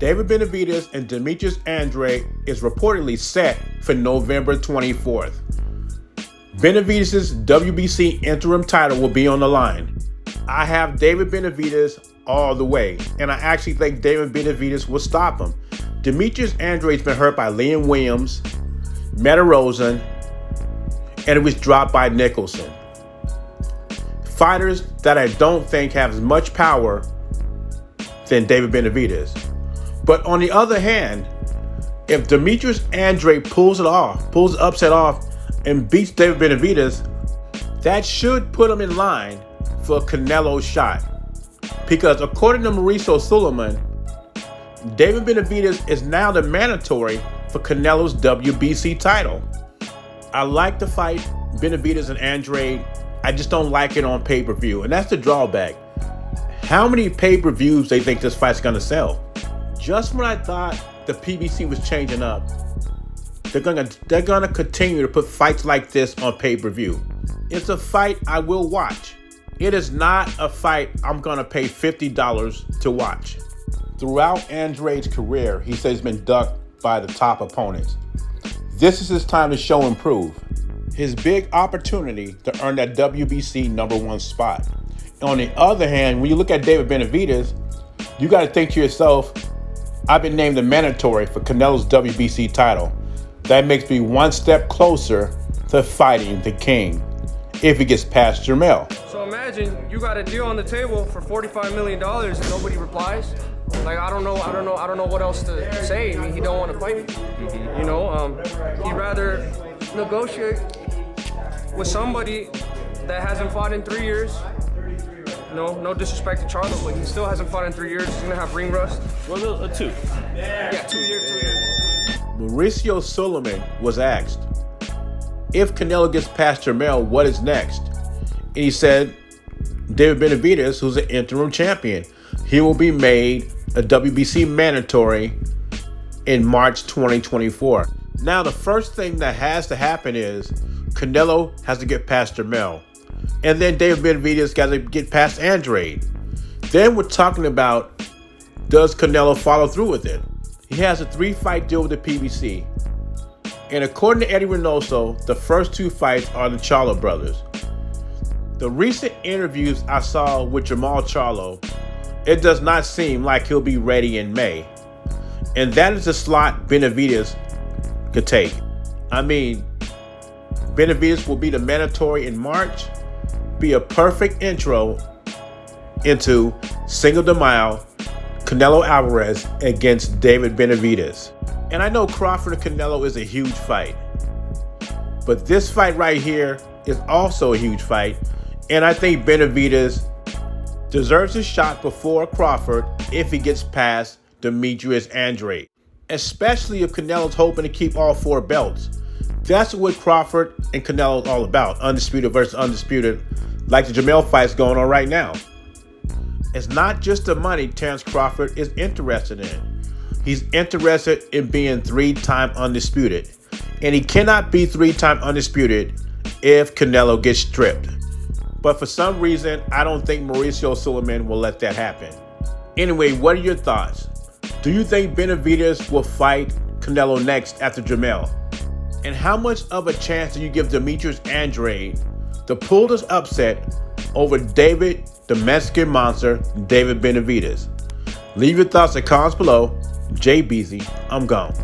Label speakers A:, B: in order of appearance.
A: David Benavidez and Demetrius Andrade is reportedly set for November 24th. Benavidez' WBC interim title will be on the line. I have David Benavidez all the way, and I actually think David Benavidez will stop him. Demetrius Andrade's been hurt by Liam Williams, Meta Rosen, and it was dropped by Nicholson. Fighters that I don't think have as much power than David Benavidez. But on the other hand, if Demetrius Andrade pulls the upset off, and beats David Benavidez, that should put him in line for a Canelo shot. Because according to Mauricio Sulaimán, David Benavidez is now the mandatory for Canelo's WBC title. I like the fight, Benavidez and Andrade. I just don't like it on pay-per-view, and that's the drawback. How many pay-per-views they think this fight's gonna sell? Just when I thought the PBC was changing up, they're gonna continue to put fights like this on pay-per-view. It's a fight I will watch. It is not a fight I'm gonna pay $50 to watch. Throughout Andrade's career, he says he's been ducked by the top opponents. This is his time to show and prove. His big opportunity to earn that WBC #1 spot. And on the other hand, when you look at David Benavidez, you gotta think to yourself, I've been named the mandatory for Canelo's WBC title. That makes me one step closer to fighting the king if he gets past Jermell.
B: So imagine you got a deal on the table for $45 million and nobody replies. Like, I don't know what else to say. I mean, he don't want to fight me. You know, he'd rather negotiate with somebody that hasn't fought in 3 years. No disrespect to Charlo, but he still hasn't fought in 3 years. He's gonna have ring rust.
C: Well, 2.
B: Yeah, 2 years.
A: Mauricio Sulaimán was asked, if Canelo gets past Jermell, what is next? And he said, David Benavidez, who's an interim champion, he will be made a WBC mandatory in March 2024. Now, the first thing that has to happen is Canelo has to get past Jermell. And then David Benavidez got to get past Andrade. Then we're talking about, does Canelo follow through with it? He has a 3-fight deal with the PBC. And according to Eddie Reynoso, the first 2 fights are the Charlo brothers. The recent interviews I saw with Jamal Charlo, it does not seem like he'll be ready in May. And that is the slot Benavidez could take. I mean, Benavidez will be the mandatory in March, be a perfect intro into Cinco de Mayo, Canelo Alvarez against David Benavidez. And I know Crawford and Canelo is a huge fight, but this fight right here is also a huge fight, and I think Benavidez deserves a shot before Crawford if he gets past Demetrius Andrade, especially if Canelo's hoping to keep all 4 belts. That's what Crawford and Canelo is all about, undisputed versus undisputed, like the Jermell fight's going on right now. It's not just the money Terence Crawford is interested in. He's interested in being 3-time undisputed. And he cannot be 3-time undisputed if Canelo gets stripped. But for some reason, I don't think Mauricio Sulaimán will let that happen. Anyway, what are your thoughts? Do you think Benavidez will fight Canelo next after Jermell? And how much of a chance do you give Demetrius Andrade to pull this upset over David, the Mexican monster, David Benavidez? Leave your thoughts in comments below. JBZ, I'm gone.